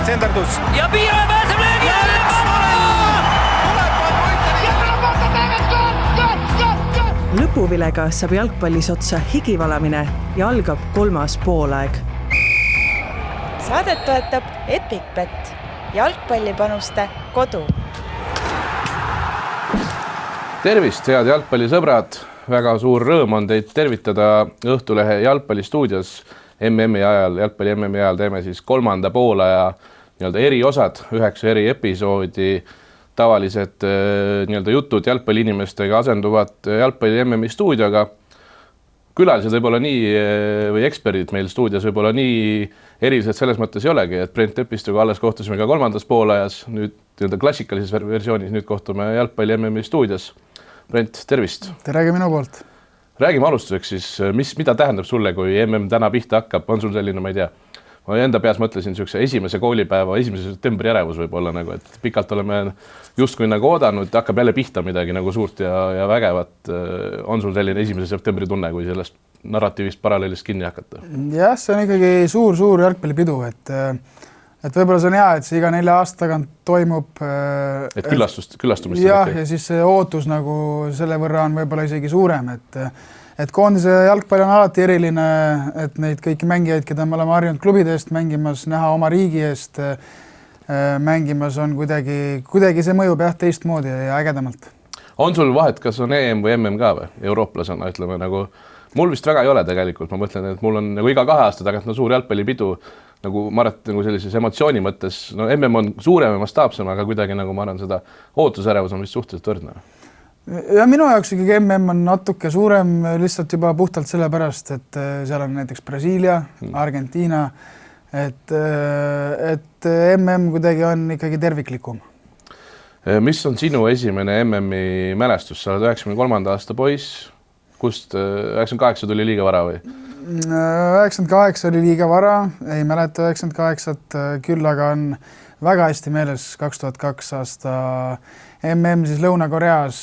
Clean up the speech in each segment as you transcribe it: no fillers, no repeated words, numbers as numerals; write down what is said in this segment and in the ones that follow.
senderdus. Ja Piira pääseb löögi! Lõpuvilega saab jalgpallis otsa higivalamine ja algab 3. poolaeg. Saadet toetab EpicBet, jalgpallipanuste kodu. Tervist, head jalgpallisõbrad! Väga suur rõõm on teid tervitada Õhtulehe jalgpallistuudios MM-i ajal. Jalgpalli MM-i ajal teeme siis 3. poolaja eriosad, 9 eri episoodi. Tavalised jutud jalgpalliinimestega asenduvad jalgpalli MM-i stuudioga. Külalised võib-olla nii, või eksperdid meil stuudios võib-olla nii erilised selles mõttes ei olegi, et Brent Tepistuga alles kohtusime ka 3. poolajas, nüüd klassikalises versioonis, nüüd kohtume jalgpalli MM-i stuudios. Brent, tervist! Tere minu poolt! Räägime alustuseks siis, mida tähendab sulle, kui MM täna pihta hakkab, on sul selline, ma ei tea, ma enda peas mõtlesin esimese koolipäeva, 1. septembri ärevus võib-olla, et pikalt oleme justkui oodanud, hakkab jälle pihta midagi suurt ja vägevat. On sul selline 1. septembri tunne, kui sellest narratiivist paralleelist kinni hakata? Jah, see on ikkagi suur jalgpallipidu, et võib-olla see on hea, et see iga 4 aasta tagant toimub. Et külastumist. Jah, ja siis see ootus selle võrra on võib-olla isegi suurem, et koondise jalgpall on alati eriline, et neid kõiki mängijaid, keda me oleme harjunud klubide eest mängimas, näha oma riigi eest mängimas on kuidagi see mõjub teistmoodi ja ägedamalt. On sul vahet, kas on EM või MM ka või? Eurooplasena ütleme mul vist väga ei ole tegelikult, ma mõtlen, et mul on iga 2 aasta tagant suur jalgpallipidu, ma arvan, sellises emotsiooni mõttes, MM on suurem ja mastaapsem, aga kuidagi ma arvan, seda ootusärevus on vist suhteliselt võrdne. Ja minu jaoks ikkagi MM on natuke suurem lihtsalt juba puhtalt selle pärast, et seal on näiteks Brasiilia, Argentiina, et MM kuidagi on ikkagi terviklikum. Mis on sinu esimene MM-i mälestus? Sa oled 93. aasta poiss, kust 98 tuli liiga vara või? 98 oli liiga vara, ei mäleta 98, küll aga on väga hästi meeles 2002 aasta MM siis Lõuna-Koreas,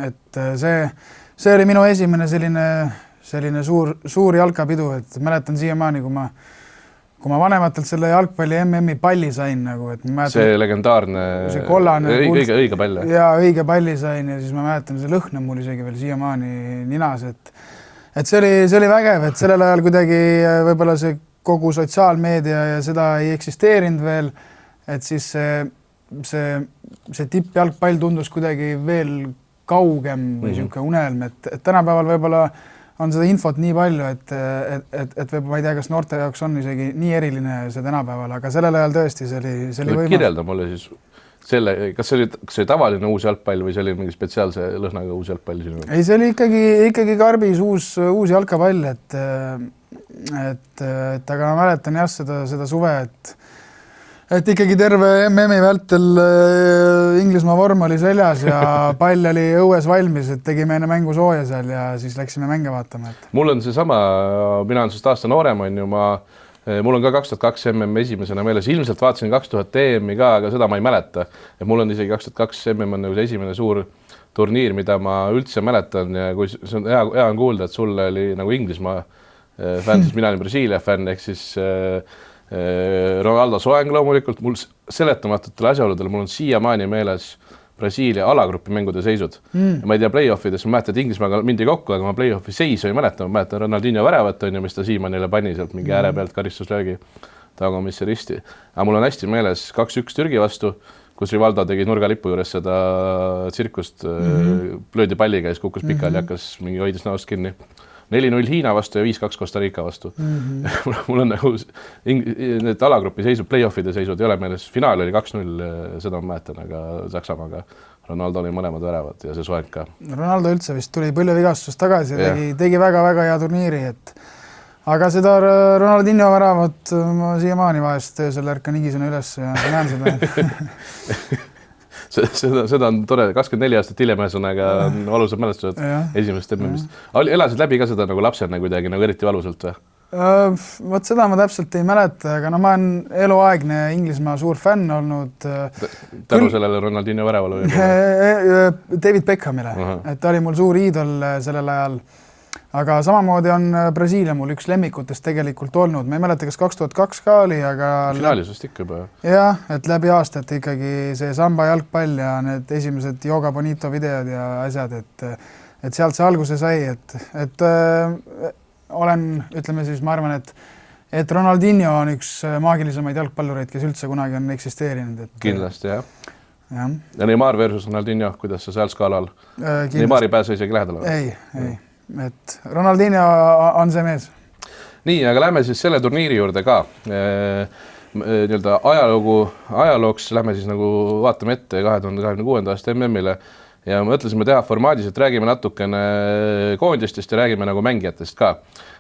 et see oli minu esimene selline suur jalkapidu, et mäletan siiamaani, kui ma vanematelt selle jalgpalli MM-i palli sain, et ma mäletan, see legendaarne, see kollane, õige pall. Ja õige palli sain ja siis ma mäletan, see lõhn on mul isegi veel siiamaani ninas, et see oli vägev, et sellel ajal kuidagi võib-olla see kogu sotsiaalmeedia ja seda ei eksisteerinud veel, et siis see tippjalgpall tundus kuidagi veel kaugem või siuke unelm, et tänapäeval võib-olla on seda infot nii palju, et võib-olla ma ei tea, kas noorte jaoks on isegi nii eriline see tänapäeval, aga sellel ajal tõesti see oli võimas. Kirjelda mulle siis kas see oli tavaline uus jalgpall või see oli mingi spetsiaalse lõhnaga uus jalgpall? Ei, see oli ikkagi karbis uus jalkapall, et aga ma mäletan jah seda suve, et ikkagi terve MM-i vältel Inglismaa vorm oli seljas ja pall oli õues valmis, et tegime enne mängu sooja seal ja siis läksime mänge vaatama. Mul on see sama, mina olen aasta noorem, mul on ka 2002 MM esimesena meeles, ilmselt vaatasin 2000 EM-i ka, aga seda ma ei mäleta. Ja mul on isegi 2002 MM on esimene suur turniir, mida ma üldse mäletan ja kui see on hea on kuulda, et sulle oli Inglismaa fänn, siis mina olin Brasiilia fänn, ehk siis Ronaldo soeng loomulikult, mul seletamatutel asjaoludel, mul on siiamaani meeles Brasiilia alagrupi mängude seisud. Ma ei tea, play-offides, ma mäletan, et Inglismaaga mindi kokku, aga ma play-offi seisu ei mäleta. Ma mäletan Ronaldinho väravat, mis ta Siimanile pani sealt mingi ääre pealt karistuslöögi tagumisse risti. Aga mul on hästi meeles 2-1 Türgi vastu, kus Rivaldo tegi nurgalipu juures seda tsirkust, löödi palliga ja kukkus pikali, hakkas mingi hoidis näost kinni. 4-0 Hiina vastu ja 5-2 Costa Rica vastu. Mul on need alagrupi seisud, play-offide seisud ei ole meeles. Finaal oli 2-0, seda ma mäletan, aga Saksamaaga Ronaldo oli mõlemad väravad ja see soeng ka. Ronaldo üldse vist tuli põlvevigastusest tagasi ja tegi väga-väga hea turniiri, aga seda Ronaldinho väravat ma siiamaani vahest öösel ärkan higisena üles ja näen seda. Seda on tore, 24 aastat hiljem ühesõnaga on valusad mälestused esimesest MM-ist. Elasid läbi ka seda lapsena kuidagi eriti valusalt või? Vot seda ma täpselt ei mäleta, aga ma olen eluaegne Inglismaa suur fänn olnud. Tänu sellele Ronaldinho väravalu? David Beckhamile, et ta oli mul suur iidol sellel ajal. aga samamoodi on Brasiilia mul üks lemmikutest tegelikult olnud. Ma ei mäleta, kas 2002 ka oli, aga... Finaalis vast ikka juba. Jah, et läbi aastat ikkagi see samba jalgpall ja need esimesed Yoga Bonito videod ja asjad, et sealt see alguse sai, et olen, ütleme siis, ma arvan, et Ronaldinho on üks maagilisemaid jalgpallureid, kes üldse kunagi on eksisteerinud. Kindlasti, jah. Ja Neymar versus Ronaldinho, kuidas sa seal skaalal? Neymar ei pääse isegi lähedale? Ei. Et Ronaldinho on see mees. Nii, aga lähme siis selle turniiri juurde ka. Nii-öelda ajalooks lähme siis nagu vaatame ette 2026. aasta MM-ile ja mõtlesime teha formaadis, et räägime natukene koondistest ja räägime nagu mängijatest ka.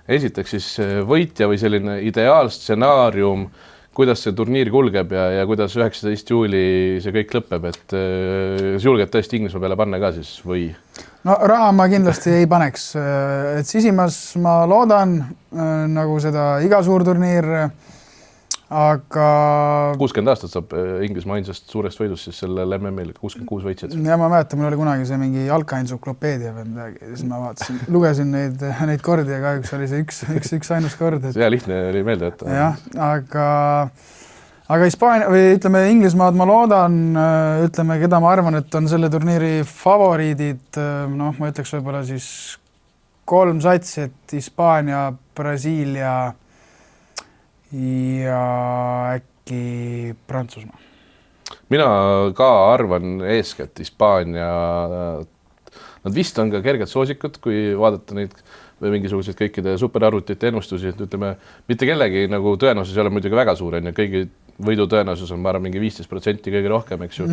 Esiteks siis võitja või selline ideaalstsenaarium, kuidas see turniir kulgeb ja kuidas 19. juuli see kõik lõpeb, et julged tõesti Inglismaa peale panna ka siis või? No raha ma kindlasti ei paneks, et sisimas ma loodan nagu seda iga suur turniir, aga... 60 aastat saab Inglismaa ainsast suurest võidust siis sellel MM-il, 66 võitjad. Ja ma mäletan, mul oli kunagi see mingi jalkaentsüklopeedia või midagi, siis ma vaatasin, lugesin neid kordi ja kahjuks oli see üks ainus kord. Ja lihtne oli meelde võtta. Jah, aga Hispaania või ütleme Inglismaad ma loodan, ütleme, keda ma arvan, et on selle turniiri favoriidid, noh, ma ütleks võib-olla siis 3 satsi, et Hispaania, Brasiilia ja äkki Prantsusmaa. Mina ka arvan eeskätt Hispaania. Nad vist on ka kerged soosikud, kui vaadata neid või mingisuguseid kõikide superarvutite ennustusi, et ütleme, mitte kellegi nagu tõenäosus ei ole muidugi väga suur, ja kõigi võidu tõenäosus on, ma arvan, mingi 15% kõige rohkem, eks ju.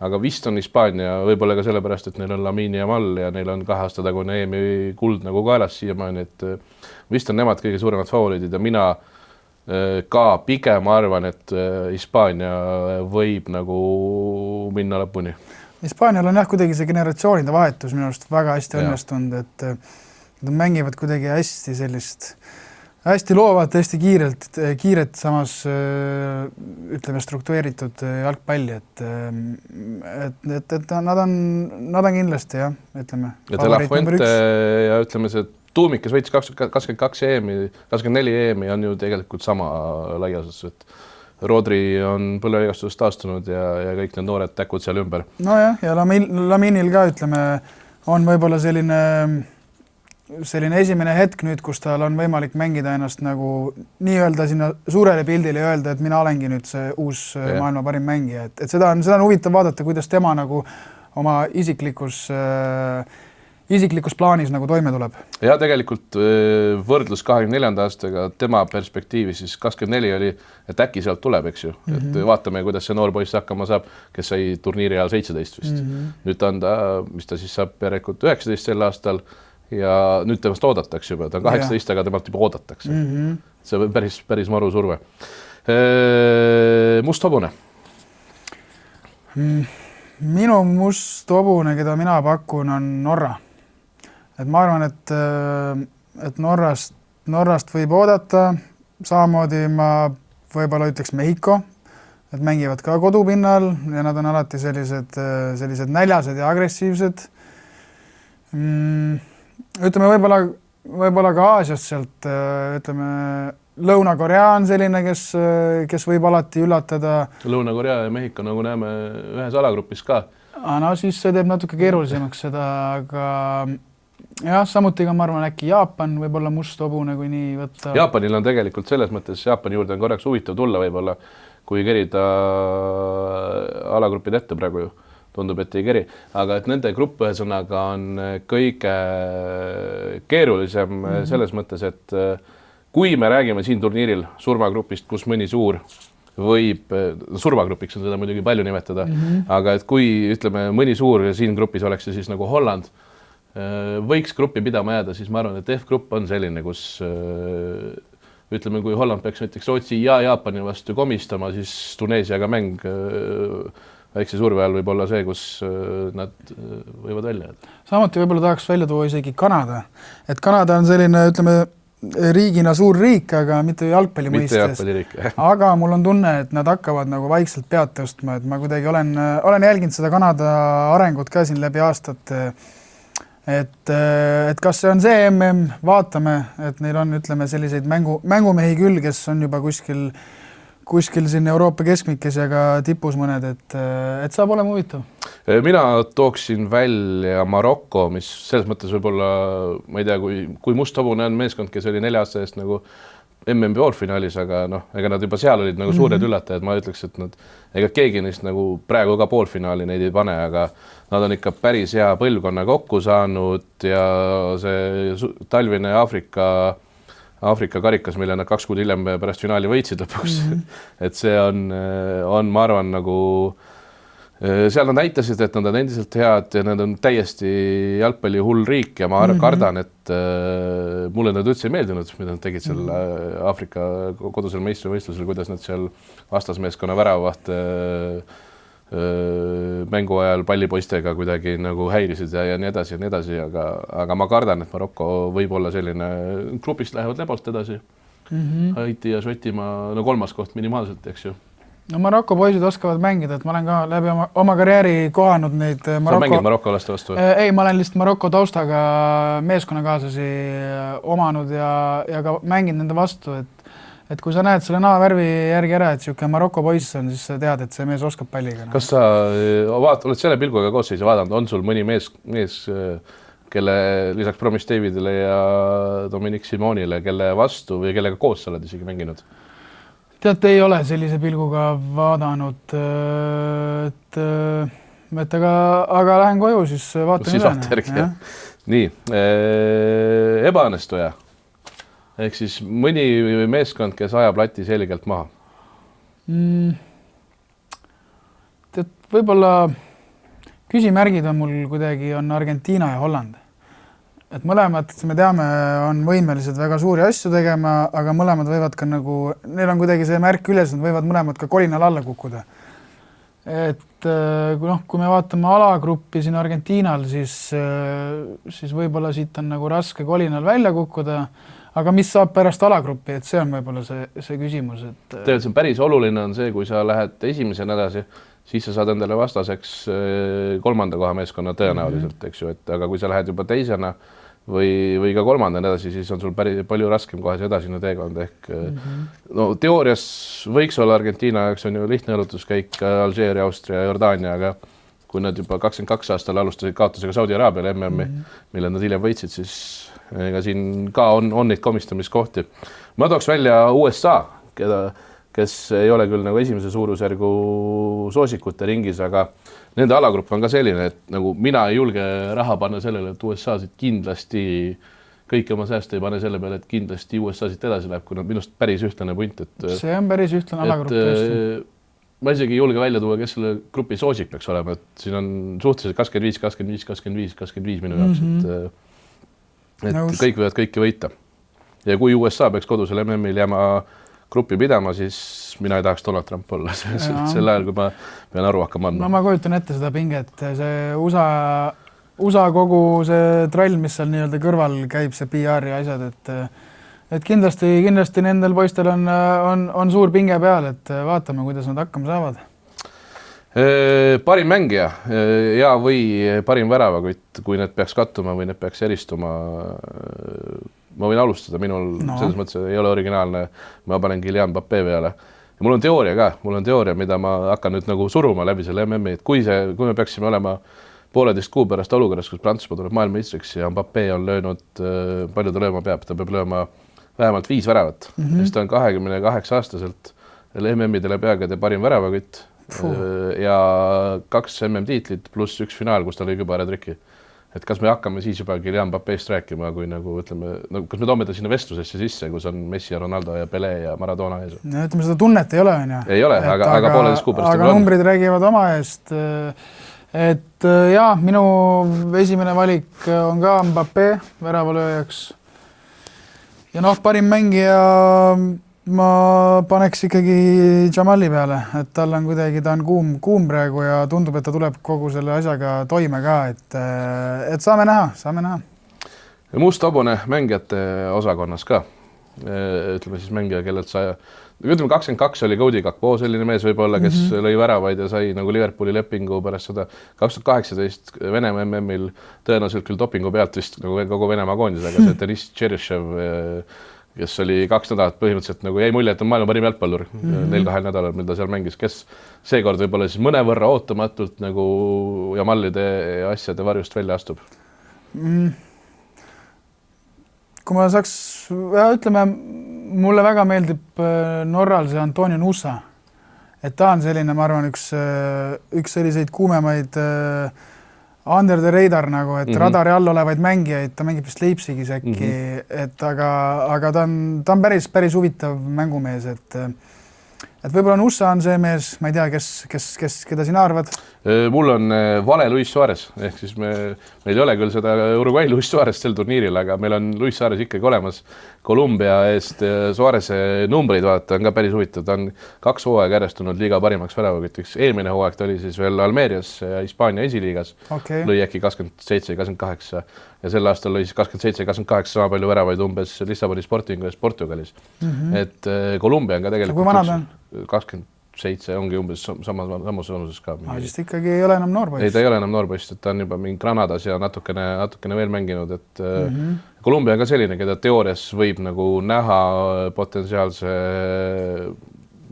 Aga vist on Hispaania võib-olla ka sellepärast, et neil on Lamine Yamal ja neil on 2 aasta tagune EM-i kuld nagu kaelas siiamaani, et vist on nemad kõige suuremad favoriidid ja mina ka pigem arvan, et Hispaania võib nagu minna lõpuni. Hispaanial on jah kuidagi see generatsioonide vahetus minu arust väga hästi õnnestunud, et nad mängivad kuidagi hästi sellist, hästi loovat, hästi kiiret, samas ütleme struktureeritud jalgpalli, et nad on kindlasti jah, ütleme. Ja De La Fuente ja ütleme see tuumik, kes võitis 22 EM-i, 24 EM-i on ju tegelikult sama laiasas, et Rodri on põlvevigastusest taastunud ja kõik need noored täkud seal ümber. No jah, ja Laminil ka ütleme, on võib-olla selline esimene hetk nüüd, kus tal on võimalik mängida ennast nagu nii-öelda sinna suurele pildile ja öelda, et mina olengi nüüd see uus maailma parim mängija. Et seda on huvitav vaadata, kuidas tema nagu oma isiklikus plaanis nagu toime tuleb. Ja tegelikult võrdlus 24. aastaga tema perspektiivi siis 24 oli, et äkki sealt tuleb, eks ju. Et vaatame, kuidas see noor poiss hakkama saab, kes sai turniiri ajal 17 vist. Nüüd ta on mis ta siis saab järelikult 19 sel aastal ja nüüd temast oodatakse juba. Ta on 18, aga temalt juba oodatakse. See on päris maru surve. Must hobune? Minu must hobune, keda mina pakun, on Norra. Et ma arvan, et Norrast võib oodata, samamoodi ma võib-olla ütleks Mehhiko, et mängivad ka kodupinnal ja nad on alati sellised näljased ja agressiivsed. Ütleme võib-olla ka Aasiast sealt, ütleme Lõuna-Korea on selline, kes võib alati üllatada. Lõuna-Korea ja Mehhiko nagu näeme ühes alagrupis ka. No siis see teeb natuke keerulisemaks seda, aga jah, samuti ka ma arvan äkki Jaapan võib-olla must hobune, kui nii võtta. Jaapanil on tegelikult selles mõttes, Jaapani juurde on korraks huvitav tulla võib-olla, kui kerida alagrupid ette praegu ju. Tundub, et ei keri. Aga et nende grupp ühesõnaga on kõige keerulisem selles mõttes, et kui me räägime siin turniiril surmagrupist, kus mõni suur võib, surmagrupiks on seda muidugi palju nimetada, aga et kui ütleme mõni suur siin grupis oleks see siis nagu Holland, võiks gruppi pidama jääda, siis ma arvan, et F-grupp on selline, kus ütleme, kui Holland peaks näiteks Rootsi ja Jaapani vastu komistama, siis Tuneesiaga mäng väikse surve all võib olla see, kus nad võivad välja jääda. Samuti võib-olla tahaks välja tuua isegi Kanada. Et Kanada on selline, ütleme, riigina suur riik, aga mitte jalgpalli mõistes. Aga mul on tunne, et nad hakkavad nagu vaikselt pead tõstma, et ma kuidagi olen jälginud seda Kanada arengut ka siin läbi aastate. et kas see on see MM, vaatame, et neil on, ütleme, selliseid mängumehi küll, kes on juba kuskil siin Euroopa keskmikes ja ka tipus mõned, et saab olema huvitav. Mina tooksin välja Maroko, mis selles mõttes võib-olla, ma ei tea, kui musthobune on meeskond, kes oli 4 aasta eest nagu MM poolfinaalis, aga ega nad juba seal olid nagu suured üllatajad, ma ütleks, et ega keegi neist nagu praegu ka poolfinaali neid ei pane, aga nad on ikka päris hea põlvkonna kokku saanud ja see talvine Aafrika karikas, mille nad 2 kuud hiljem pärast finaali võitsid lõpuks. Et see on, ma arvan, nagu seal nad näitasid, et nad on endiselt head ja nad on täiesti jalgpalli hull riik ja ma kardan, et mulle nad üldse ei meeldinud, mida nad tegid seal Aafrika kodusel meistrivõistlusel, kuidas nad seal vastasmeeskonna väravaht mängu ajal pallipoistega kuidagi nagu häirisid ja nii edasi, aga ma kardan, et Maroko võib olla selline, grupist lähevad lebalt edasi. Haiti ja Šotimaa, 3. koht minimaalselt, eks ju. No Maroko poisid oskavad mängida, et ma olen ka läbi oma karjääri kohanud neid Sa mängid Maroko laste vastu? Ei, ma olen lihtsalt Maroko taustaga meeskonnakaaslasi omanud ja ka mängin nende vastu, et kui sa näed selle naavärvi järgi ära, et siuke Maroko poiss on, siis sa tead, et see mees oskab palliga. Kas sa oled selle pilguga koosseisu vaadanud, on sul mõni mees, kelle lisaks Promis Davidile ja Dominic Simonile, kelle vastu või kellega koos sa oled isegi mänginud? Tead, ei ole sellise pilguga vaadanud, aga lähen koju, siis vaatan üle. Nii, ebaõnnestuja. Ehk siis mõni meeskond, kes ajab lati selgelt maha? Tead, võib-olla küsimärgid on mul kuidagi on Argentiina ja Holland. Et mõlemad, me teame, on võimelised väga suuri asju tegema, aga mõlemad võivad ka nagu, neil on kuidagi see märk üles, nad võivad mõlemad ka kolinal alla kukkuda. Et kui me vaatame alagruppi siin Argentiinal, siis võib-olla siit on nagu raske kolinal välja kukkuda, aga mis saab pärast alagruppi, et see on võib-olla see küsimus. Tegelikult see on päris oluline on see, kui sa lähed esimesena edasi, siis sa saad endale vastaseks 3. koha meeskonna tõenäoliselt, eks ju, aga kui sa lähed juba teisena või ka 3. edasi, siis on sul päris palju raskem kohe see edasine teekond ehk teoorias võiks olla Argentiina jaoks on ju lihtne õlutuskäik Alžeeria, Austria, Jordaania, aga kui nad juba 22 aastal alustasid kaotusega Saudi Araabiale MM-i, mille nad hiljem võitsid, siis ega siin ka on neid komistamiskohti. Ma tooks välja USA, kes ei ole küll nagu esimese suurusjärgu soosikute ringis, aga nende alagrupp on ka selline, et nagu mina ei julge raha panna sellele, et USA siit kindlasti kõiki oma sääste ei pane selle peale, et kindlasti USA siit edasi läheb, kui nad minust päris ühtlane punt. See on päris ühtlane alagrupp. Ma isegi ei julge välja tuua, kes selle grupi soosik peaks olema, et siin on suhteliselt 25 minu jaoks, et kõik võivad kõiki võita. Ja kui USA peaks kodusel MM-il jääma gruppi pidama, siis mina ei tahaks Donald Trump olla sel ajal, kui ma pean aru hakkama andma. No ma kujutan ette seda pinget, see USA kogu see trall, mis seal nii-öelda kõrval käib, see PR ja asjad, et kindlasti nendel poistel on suur pinge peal, et vaatame, kuidas nad hakkama saavad. Parim mängija ja või parim väravakutt, kui need peaks kattuma või need peaks eristuma, ma võin alustada, minul selles mõttes ei ole originaalne, ma panen Kylian Mbappé peale. Ja mul on teooria, mida ma hakkan nüüd nagu suruma läbi selle MM-i, et kui me peaksime olema 1,5 kuu pärast olukorras, kus Prantsusmaa tuleb maailmameistriks ja Mbappé on löönud, palju ta lööma peab, ta peab lööma vähemalt 5 väravat, sest ta on 28 aastaselt MM-idele peagade parim väravakütt ja 2 MM-tiitlit pluss 1 finaal, kus ta lõi juba ära triki. Et kas me hakkame siis juba Kylian Mbappést rääkima, kui nagu ütleme, kas me toome ta sinna vestlusesse sisse, kus on Messi ja Ronaldo ja Pelé ja Maradona ees? No, ütleme, seda tunnet ei ole, on ju. Ei ole, aga 1,5 kuu pärast aga numbrid räägivad oma eest. Et jaa, minu esimene valik on ka Mbappé väravalööjaks. Ja parim mängija ma paneks ikkagi Jamali peale, et tal on kuidagi, ta on kuum praegu ja tundub, et ta tuleb kogu selle asjaga toime ka, et saame näha. Ja must hobune mängijate osakonnas ka, ütleme siis mängija, kellelt sa ütleme 22 oli Cody Gakpo selline mees võib-olla, kes lõi väravaid ja sai nagu Liverpooli lepingu pärast seda 2018 Venemaa MM-il tõenäoliselt küll dopingu pealt vist nagu kogu Venemaa koondis, aga see Denis Tšerišev, kes oli 2 nädalat põhimõtteliselt nagu jäi mulje, et on maailma parim jalgpallur 4-2 nädalal, mil ta seal mängis, kes seekord võib-olla siis mõnevõrra ootamatult nagu Jamallide ja asjade varjust välja astub. Kui ma saaks, ütleme, mulle väga meeldib Norral see Antonio Nusa, et ta on selline, ma arvan, üks selliseid kuumemaid under the radar nagu, et radari all olevaid mängijaid, ta mängib vist Leipzigis äkki, et aga ta on päris huvitav mängumees, et võib-olla Nusa on see mees, ma ei tea, keda sina arvad? Mul on vale Luis Suarez, ehk siis meil ei ole küll seda Uruguay Luis Suarez sel turniiril, aga meil on Luis Suarez ikkagi olemas. Kolumbia eest Suareze numbreid vaadata on ka päris huvitav, ta on 2 hooaega järjest tulnud liiga parimaks väravakütiks. Eelmine hooaeg ta oli siis veel Almerias ja Hispaania esiliigas, lõi äkki 27-28 ja sel aastal lõi siis 27-28 sama palju väravaid umbes Lissaboni Sportingu eest Portugalis. Et Kolumbia on ka tegelikult... Kui vanad on? 27 ongi umbes samas vanuses ka. Siis ikkagi ei ole enam noorpoiss. Ei, ta ei ole enam noorpoiss, et ta on juba mingi Granadas ja natukene veel mänginud, et Kolumbia on ka selline, keda teoorias võib nagu näha potentsiaalse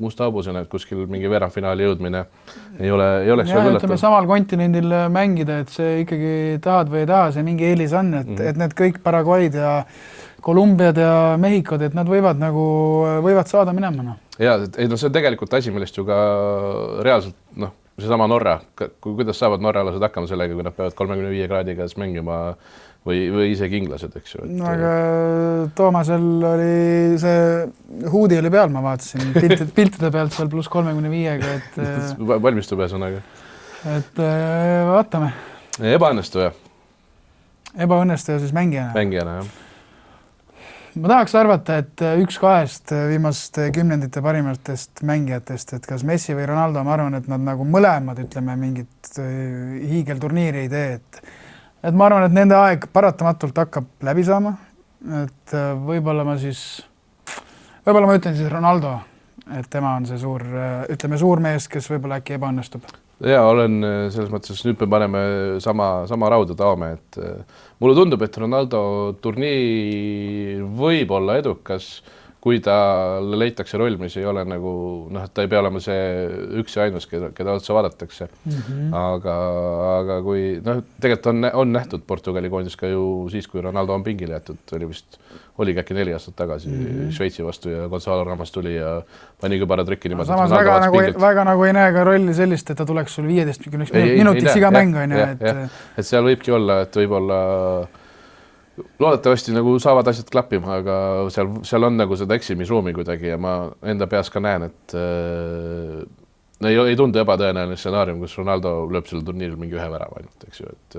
musta hobusena, et kuskil mingi veerandfinaali jõudmine ei oleks veel üllatav. Samal kontinendil mängida, et see ikkagi tahad või ei taha, see mingi eelis on, et need kõik Paraguaid ja Kolumbiad ja Mehhikod, et nad võivad saada minema. Ja, see on tegelikult asi, millest ju ka reaalselt, seesama Norra, kuidas saavad norralased hakkama sellega, kui nad peavad 35 kraadi käes mängima või isegi inglased, eks ju. Aga Toomasel oli see huudi oli peal, ma vaatasin piltide pealt seal pluss 35-ga, et valmistub ühesõnaga. Et vaatame. Ebaõnnestuja. Ebaõnnestuja siis mängijana. Mängijana, jah. Ma tahaks arvata, et 1-2 viimast kümnendite parimatest mängijatest, et kas Messi või Ronaldo, ma arvan, et nad nagu mõlemad, ütleme, mingit hiigelturniiri ei tee, et ma arvan, et nende aeg paratamatult hakkab läbi saama, et võib-olla ma ütlen siis Ronaldo, et tema on see suur mees, kes võib-olla äkki ebaõnnestub. Ja olen selles mõttes, nüüd me paneme sama rauda taome, et mulle tundub, et Ronaldo turniir võib olla edukas, kui talle leitakse roll, mis ei ole nagu, ta ei pea olema see üks ja ainus, keda otsa vaadatakse. Aga kui, tegelikult on nähtud Portugali koondis ka ju siis, kui Ronaldo on pingile jätud, oligi äkki 4 aastat tagasi Šveitsi vastu ja Gonzalo Ramos tuli ja pani kübara trükki niimoodi. Samas väga nagu ei näe ka rolli sellist, et ta tuleks sul 15 minutiks iga mäng on. Et seal võibki olla, et võib-olla loodetavasti nagu saavad asjad klappima, aga seal on nagu seda eksimisruumi kuidagi ja ma enda peas ka näen, et ei tundu ebatõenäoline stsenaarium, kus Ronaldo lööb selle turniiril mingi 1 värava ainult, eks ju, et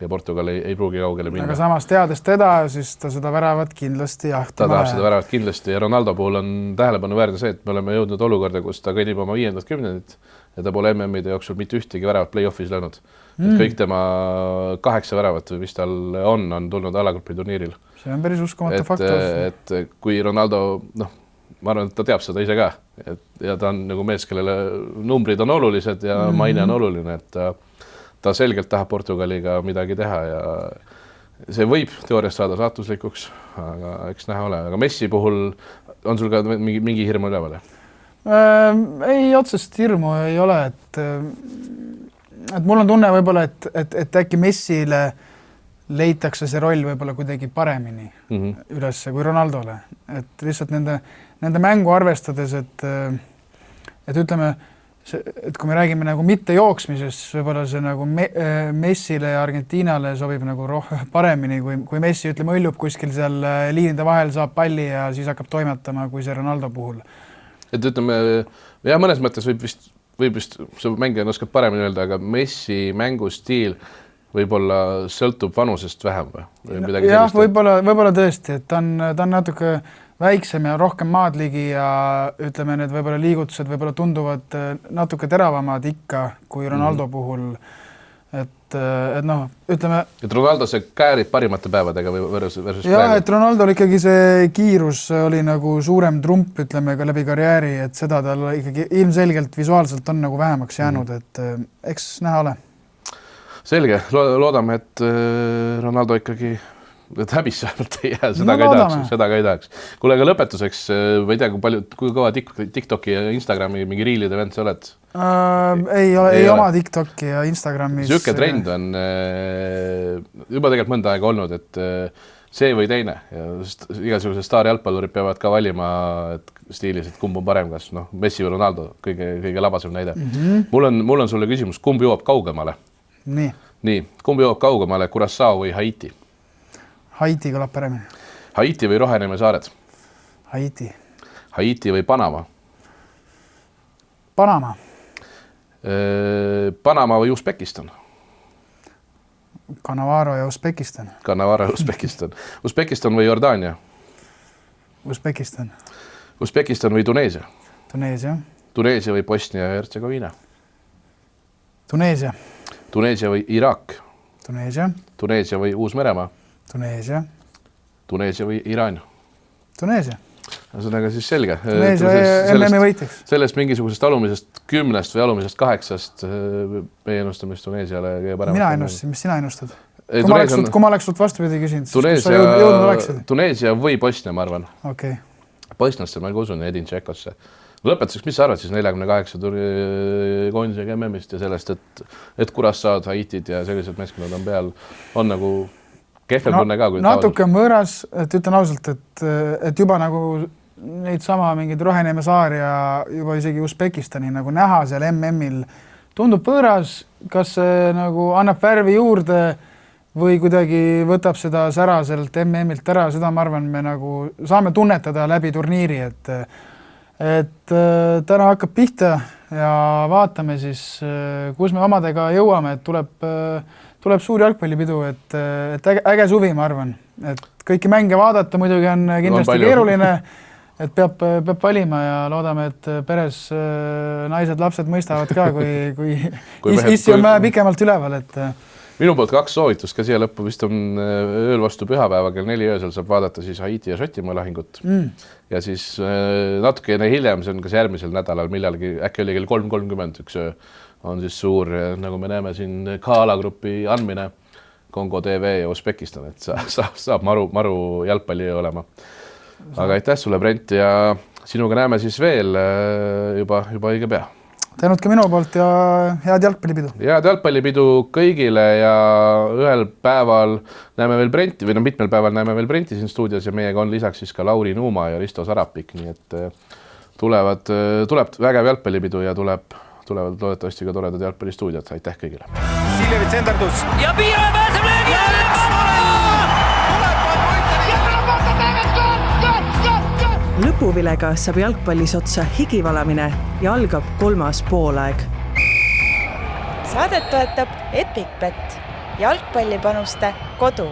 ja Portugal ei pruugi kaugele minna. Aga samas teades teda, siis ta seda väravat kindlasti jahtama. Ta tahab seda väravat kindlasti ja Ronaldo puhul on tähelepanuväärne see, et me oleme jõudnud olukorda, kus ta kõnnib oma 5. kümnendit ja ta pole MM-ide jooksul mitte ühtegi väravat play-offis löönud. Et kõik tema 8 väravat, mis tal on tulnud alagrupi turniiril. See on päris uskumatu faktor. Et kui Ronaldo, ma arvan, et ta teab seda ise ka ja ta on nagu mees, kellele numbrid on olulised ja maine on oluline, et ta selgelt tahab Portugaliga midagi teha ja see võib teoorias saada saatuslikuks, aga eks näha ole. Aga Messi puhul on sul ka mingi hirmu üleval? Ei, otsest hirmu ei ole, et mul on tunne võib-olla, et äkki Messile leitakse see roll võib-olla kuidagi paremini üles kui Ronaldole. Et lihtsalt nende mängu arvestades, et ütleme, et kui me räägime nagu mitte jooksmisest, võib-olla see nagu Messile ja Argentiinale sobib nagu paremini, kui Messi ütleme õllub kuskil seal liinide vahel, saab palli ja siis hakkab toimetama kui see Ronaldo puhul. Et ütleme, ja mõnes mõttes võib vist see mängija oskab paremini öelda, aga Messi mängustiil võib-olla sõltub vanusest vähem või midagi sellist? Jah, võib-olla tõesti, et ta on natuke väiksem ja rohkem maadligi ja ütleme, need võib-olla liigutused võib-olla tunduvad natuke teravamad ikka kui Ronaldo puhul. et noh, ütleme. Et Ronaldo see käärib parimate päevadega või versus ja, et Ronaldol ikkagi see kiirus oli nagu suurem trump, ütleme ka läbi karjääri, et seda tal ikkagi ilmselgelt visuaalselt on nagu vähemaks jäänud, et eks näha ole. Selge, loodame, et Ronaldo ikkagi häbisse ei jää, seda ka ei tahaks. Kuule, aga lõpetuseks, ma ei tea, kui kõva TikToki ja Instagrami mingi riilide vend sa oled? Ei oma TikToki ja Instagramis. Süüke trend on juba tegelikult mõnda aega olnud, et see või teine. Ja igasugused staarjalgpallurid peavad ka valima et stiilis, et kumb on parem, kas Messi või Ronaldo, kõige labasem näide. Mul on sulle küsimus, kumb jõuab kaugemale? Nii, kumb jõuab kaugemale, Curaçao või Haiti? Haiti kõlab paremini. Haiti või Roheneme saared? Haiti. Haiti või Panama? Panama. Panama või Usbekistan? Cannavaro ja Usbekistan. Cannavaro ja Usbekistan. Usbekistan või Jordaania? Usbekistan. Usbekistan või Tuneesia? Tuneesia. Tuneesia või Bosnia ja Hertsegoviina? Tuneesia. Tuneesia või Iraak? Tuneesia. Tuneesia või Uus-Meremaa? Tuneesia. Tuneesia või Iraan? Tuneesia. Ühesõnaga siis selge. Tuneesia MM-i võitjaks. Sellest mingisugusest alumisest 10 või alumisest 8 meie ennustamist Tuneesiale kõige parem. Mina ennustasin, mis sina ennustad? Kui ma oleks sult vastupidi küsinud, siis sa jõudnud oleksid? Tuneesia või Bosnia, ma arvan. Okay. Bosniasse ma usun Edin Tšekosse. Lõpetuseks, mis sa arvad siis 48 koondisega MM-ist ja sellest, et Curaçaod, Haitit ja sellised meeskonnad on peal, on nagu kehvem tunne ka? Natuke on võõras, et ütlen ausalt, et juba nagu neid sama mingid Roheneme saar ja juba isegi Usbekistani nagu näha seal MM-il tundub võõras, kas see nagu annab värvi juurde või kuidagi võtab seda sära sealt MM-ilt ära, seda ma arvan, me nagu saame tunnetada läbi turniiri, et täna hakkab pihta ja vaatame siis, kus me omadega jõuame, et tuleb suur jalgpallipidu, et äge suvi, ma arvan, et kõiki mänge vaadata muidugi on kindlasti keeruline, et peab valima ja loodame, et peres naised, lapsed mõistavad ka, kui issi on vähe pikemalt üleval, et minu poolt 2 soovitust ka siia lõppu, vist on ööl vastu pühapäeva kell 4 öösel saab vaadata siis Haiti ja Šotimaa lahingut. Ja siis natuke enne hiljem, see on kas järgmisel nädalal millalgi, äkki oli kell 3:30 üks öö, on siis suur, nagu me näeme siin K-alagrupi andmine Kongo TV ja Usbekistan, et saab maru jalgpalli olema. Aga aitäh sulle, Brent, ja sinuga näeme siis veel juba õige pea. Tänud ka minu poolt ja head jalgpallipidu. Head jalgpallipidu kõigile ja ühel päeval näeme veel Brenti, või mitmel päeval näeme veel Brenti siin stuudios ja meiega on lisaks siis ka Lauri Nuuma ja Risto Sarapik, nii et tuleb vägev jalgpallipidu ja tulevad loodetavasti ka toredad jalgpallistuudiad. Aitäh kõigile. Siljevits endardus. Ja piire pääseb löögi! Lõpuvilega saab jalgpallis otsa higivalamine ja algab 3. poolaeg. Saadet toetab EpicBet, jalgpallipanuste kodu.